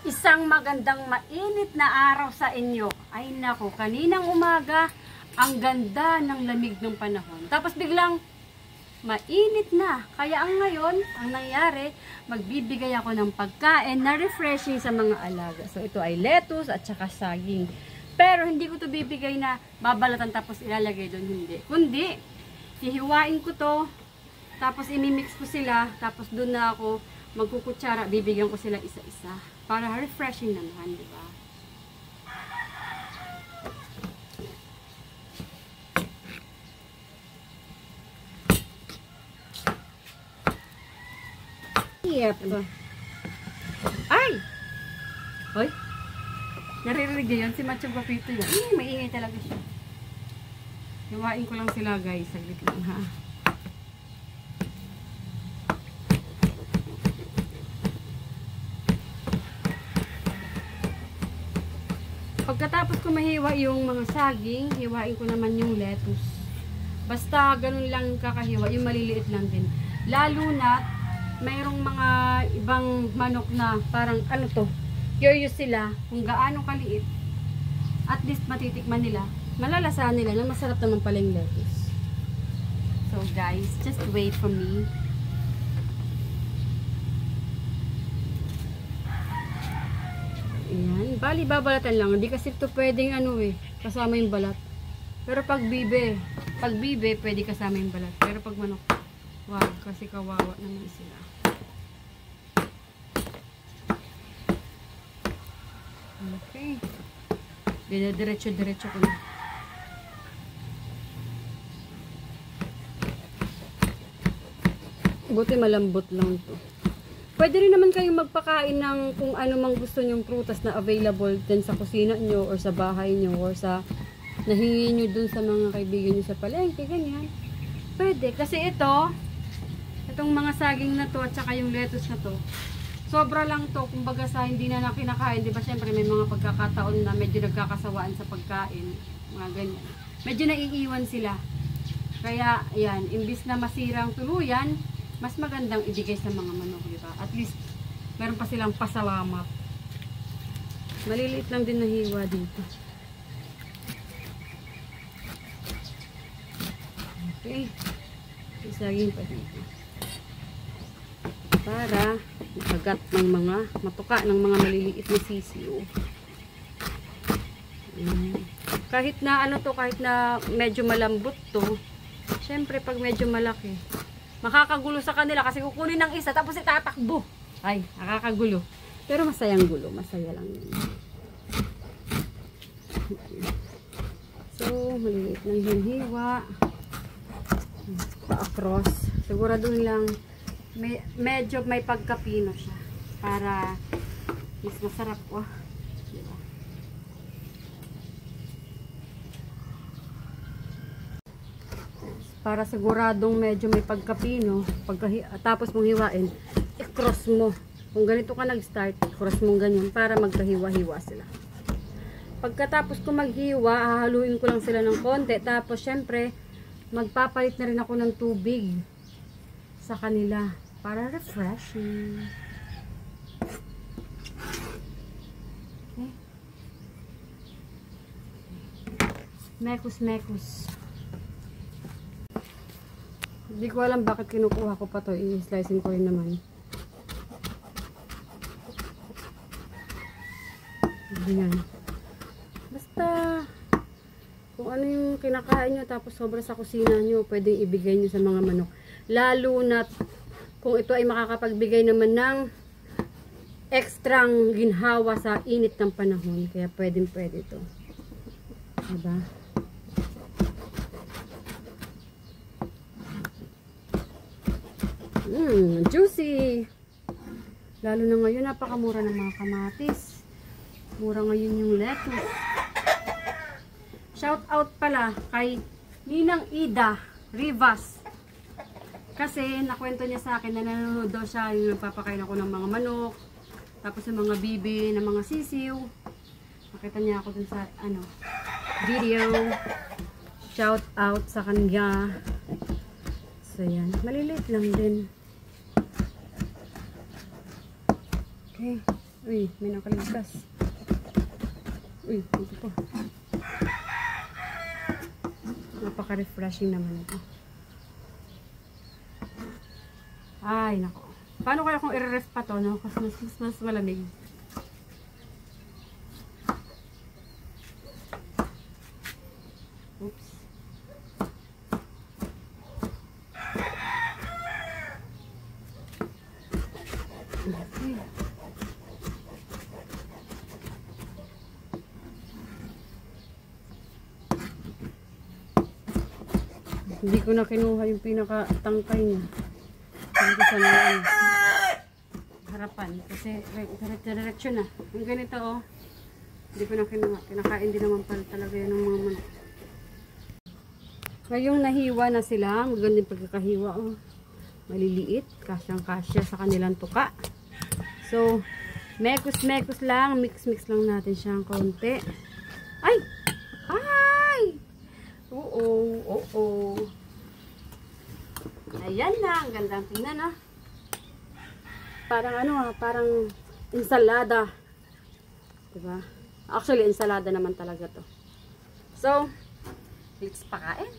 Isang magandang mainit na araw sa inyo. Ay nako, kaninang umaga, ang ganda ng lamig ng panahon. Tapos biglang, mainit na. Kaya ang ngayon, ang nangyari, magbibigay ako ng pagkain na refreshing sa mga alaga. So ito ay lettuce at saka saging. Pero hindi ko to bibigay na babalatan tapos ilalagay doon, hindi. Kundi, hihiwain ko to, tapos imimix ko sila, tapos doon na ako magkukutsara, bibigyan ko sila isa-isa. Para refreshing naman, di ba? Yep. Ay! Hoy! Naririnig yun, si Macho Guapito yun. Maingay talaga siya. Hiwain ko lang sila guys, saglit lang ha. Pagkatapos ko mahiwa yung mga saging, hiwain ko naman yung lettuce. Basta ganun lang kakahiwa, yung maliliit lang din. Lalo na, mayroong mga ibang manok na parang ano to, curious sila kung gaano kaliit. At least matitikman nila, malalasahan nila na masarap naman pala yung lettuce. So guys, just wait for me. Ayan. Bali, babalatan lang. Hindi kasi ito pwedeng ano kasama yung balat. Pero pag bibe, pwede kasama yung balat. Pero pag manok, wag, kasi kawawa naman sila. Okay. Diretso ko na. Buti malambot lang ito. Pwede rin naman kayong magpakain ng kung ano mang gusto nyong prutas na available din sa kusina nyo or sa bahay nyo or sa nahingi nyo dun sa mga kaibigan nyo sa palengke, ganyan. Pwede. Kasi itong mga saging na to at saka yung lettuce na to, sobra lang to. Kumbaga sa hindi na kinakain, di ba syempre may mga pagkakataon na medyo nagkakasawaan sa pagkain. Mga ganyan. Medyo naiiwan sila. Kaya, ayan, imbis na masirang tuluyan, mas magandang ibigay sa mga manok, di ba? At least, meron pa silang pasalamat. Maliliit lang din na hiwa dito. Okay. Isagin pa dito. Para magat ng mga matuka ng mga maliliit na sisiyo. Kahit na kahit na medyo malambot to, syempre pag medyo malaki, makakagulo sa kanila kasi kukunin ng isa tapos itatakbo. Ay, nakakagulo. Pero masayang gulo. Masaya lang yun. So, maliliit lang yung hiwa. Pa-across. Siguraduhin lang medyo may pagkapino siya. Para mas masarap. Oh. Diba? Para siguradong medyo may pagkapino, tapos mong hiwain, i-cross mo. Kung ganito ka nag-start, i-cross mong ganyan para magkahiwa-hiwa sila. Pagkatapos ko maghiwa, hahaluin ko lang sila ng konti. Tapos syempre, magpapalit na rin ako ng tubig sa kanila para refreshing. Okay. Mekus. Hindi ko alam bakit kinukuha ko pa to. I-slicing ko rin naman. Ayan. Basta, kung ano yung kinakain nyo tapos sobra sa kusina nyo, pwedeng ibigay nyo sa mga manok. Lalo na kung ito ay makakapagbigay naman ng ekstrang ginhawa sa init ng panahon. Kaya pwede ito. Diba? Juicy! Lalo na ngayon, napakamura ng mga kamatis. Mura ngayon yung lettuce. Shout out pala kay Ninang Ida Rivas. Kasi nakwento niya sa akin na nanonood daw siya yung nagpapakain ako ng mga manok. Tapos yung mga bibi, ng mga sisiw. Nakita niya ako dun sa video. Shout out sa kanya. So yan, maliliit lang din. Okay. Uy, may nakaligtas. Uy, ito po. Napaka-refreshing naman ito. Ay, nako. Paano kaya kung i-ref pa to, no? Kasi mas malamig. Oops. Okay. Hindi ko na kinuha yung pinaka-tangkay niya. Dito sa mga harapan. Kasi direksyon na. Yung ganito oh. Hindi ko na kinuha. Kinakain din naman pala talaga yun ng mga manok. Ngayong nahiwa na sila. Maganda yung pagkakahiwa oh. Maliliit. Kasyang-kasya sa kanilang tuka. So, mekos-mekos lang. Mix-mix lang natin siyang konti. Ay! Ay! Oo. Ayan na. Ang gandang tingnan ah. Parang ano ah. Parang ensalada. Diba? Actually, ensalada naman talaga to. So, let's pakain.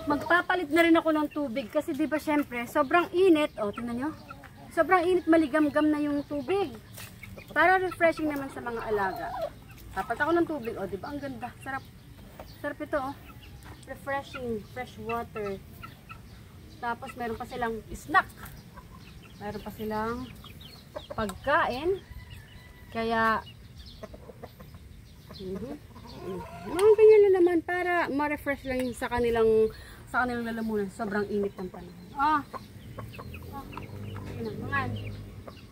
Magpapalit na rin ako ng tubig. Kasi diba syempre, sobrang init. O, tingnan nyo. Sobrang init, maligam-gam na yung tubig. Para refreshing naman sa mga alaga. Papalit ako ng tubig. O, diba? Ang ganda. Sarap. Sarap ito oh. Refreshing, fresh water. Tapos meron pa silang snack. Meron pa silang pagkain. Kaya mga ganyan lang naman para ma-refresh lang yung sa kanilang lalamunan. Sobrang init ng panahon.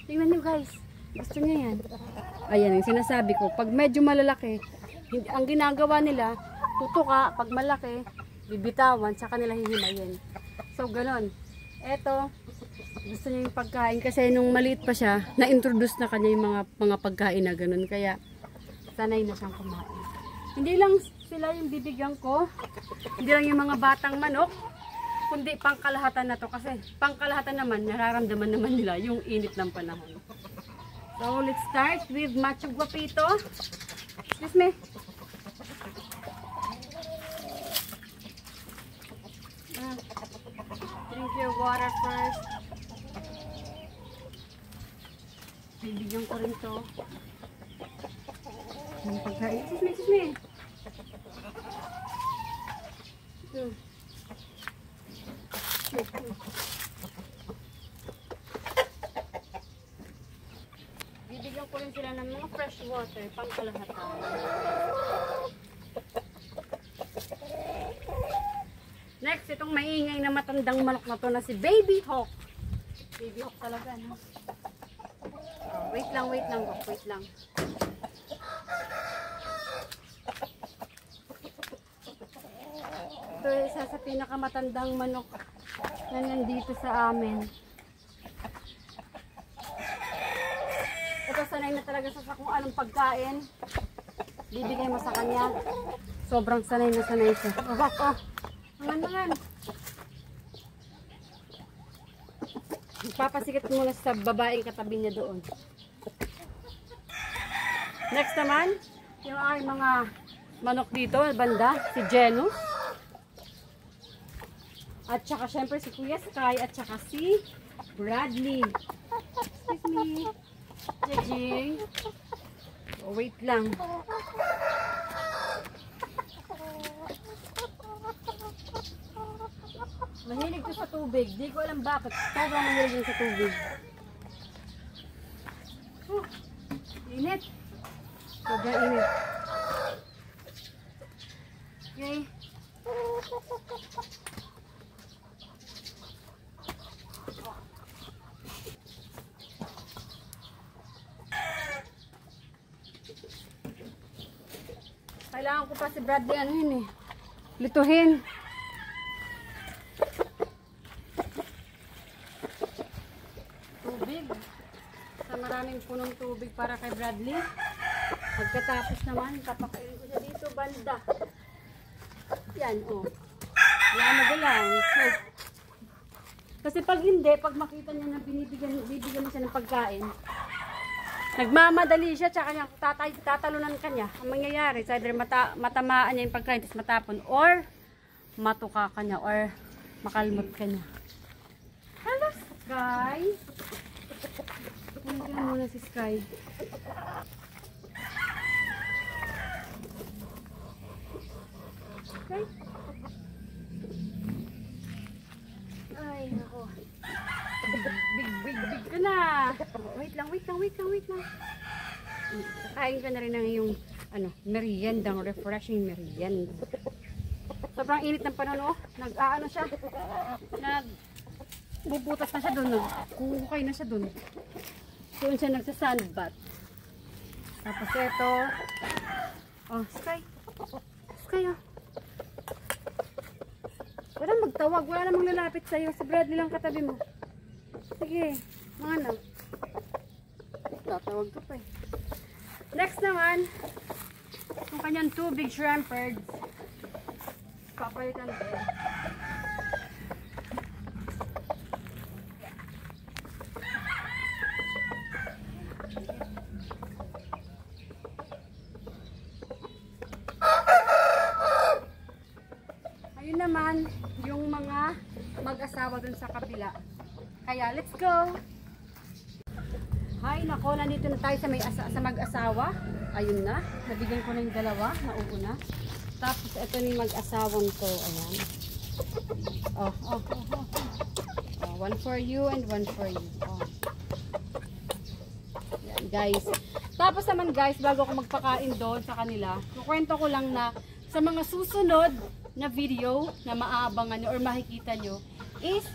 Tingnan nyo guys. Gusto nyo yan? Ayan yung sinasabi ko. Pag medyo malalaki, ang ginagawa nila, tutuka, pag malaki, bibitawan, sa kanila hihimayin. So, ganon. Eto, gusto niya yung pagkain kasi nung maliit pa siya, na-introduce na kanya yung mga pagkain na ganon. Kaya, sanay na siyang kumain. Hindi lang sila yung bibigyan ko, hindi lang yung mga batang manok, kundi pangkalahatan na to. Kasi, pangkalahatan naman, nararamdaman naman nila yung init ng panahon. So, let's start with Macho Guapito. Excuse me. Drink your water first. Bibigyan ko rin to. Excuse me. Bibigyan ko rin sila ng mga fresh water, pangkalahatan. Next, itong maingay na matandang manok na to na si Baby Hawk. Baby Hawk talaga, no? Wait lang, wait lang. Ito isa sa pinakamatandang manok na nandito sa amin. Ito sanay na talaga sa kung anong pagkain. Bibigay mo sa kanya. Sobrang sanay na sanay siya. Mangan. Papasikit muna sa babaeng katabi niya doon. Next naman, yung aking mga manok dito, banda, si Genus. At saka syempre si Kuya Sky at saka si Bradley. Excuse me. Jejing. Oh, wait lang. Mahilig to sa tubig. Di ko alam bakit. Sobrang mahilig yun sa tubig. Init. Sobrang init. Okay. Kailangan ko pa si Bradley ano yun eh. Lituhin. Tubig. Sa maraming punong tubig para kay Bradley. Pagkatapos naman, papakain ko siya dito banda. Yan oh. Wala magalang. So, kasi pag hindi, pag makita niya na bibigyan mo siya ng pagkain, Nagmamadali siya, tsaka niya, tatalunan ka niya. Ang mangyayari, sa either matamaan niya yung pagkain, tapos matapon, or matuka ka niya, or makalmot ka niya. Hello, Sky! Nandiyan muna si Sky. Okay. Ay, nako. Big ka na. Wait lang. Kakain ka na rin ng iyong meriendang refreshing merienda. Sobrang init ng panahon, nag-aano siya. Bubutas na siya doon, nagkukukay na siya doon. Doon siya nagsa-sandbath. Tapos ito, Sky, oh. Wala magtawag, wala namang lalapit sa'yo. Si Bradley lang katabi mo. Sige, mga anak. Tatawag ka pa eh. Next naman, yung kanyang 2 big shrimperds. Papalitan ko. Ayun naman, yung mga mag-asawa dun sa kabila. Kaya, let's go! Hay, nako, nandito na tayo sa mag-asawa. Ayun na, nabigyan ko na yung dalawa, nauuna. Tapos, ito na yung mag-asawang to. Ayan. One for you and one for you. Ayan, guys. Tapos naman, guys, bago ako magpakain doon sa kanila, kukwento ko lang na sa mga susunod na video na maaabangan nyo or makikita nyo is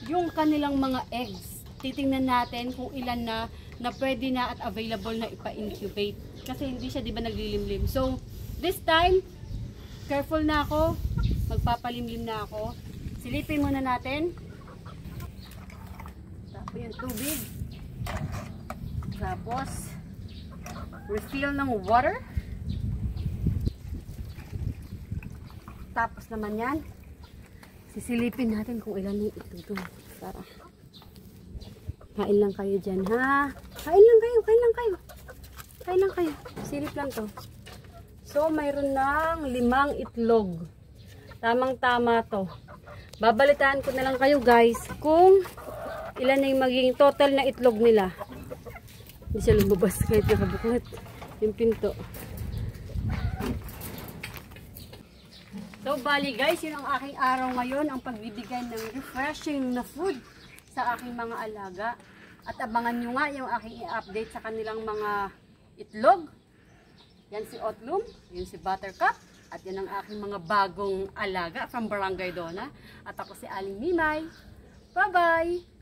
yung kanilang mga eggs. Titingnan natin kung ilan na pwede na at available na ipa-incubate. Kasi hindi siya, di ba, naglilimlim. So, this time, careful na ako. Magpapalimlim na ako. Silipin muna natin. Tapos yung tubig. Tapos, refill ng water. Tapos naman yan, sisilipin natin kung ilan yung ituto. Tara. Kain lang kayo dyan, ha? Kain lang kayo. Silip lang to. So, mayroon ng 5 itlog. Tamang-tama to. Babalitaan ko na lang kayo, guys, kung ilan na yung magiging total na itlog nila. Hindi siya lumabas kahit nakabuklat yung pinto. So, bali guys, yun ang aking araw ngayon, ang pagbibigay ng refreshing na food sa aking mga alaga. At abangan nyo nga yung aking i-update sa kanilang mga itlog. Yan si Otlum, yun si Buttercup, at yan ang aking mga bagong alaga from Barangay Dona. At ako si Aling Mimay. Bye-bye!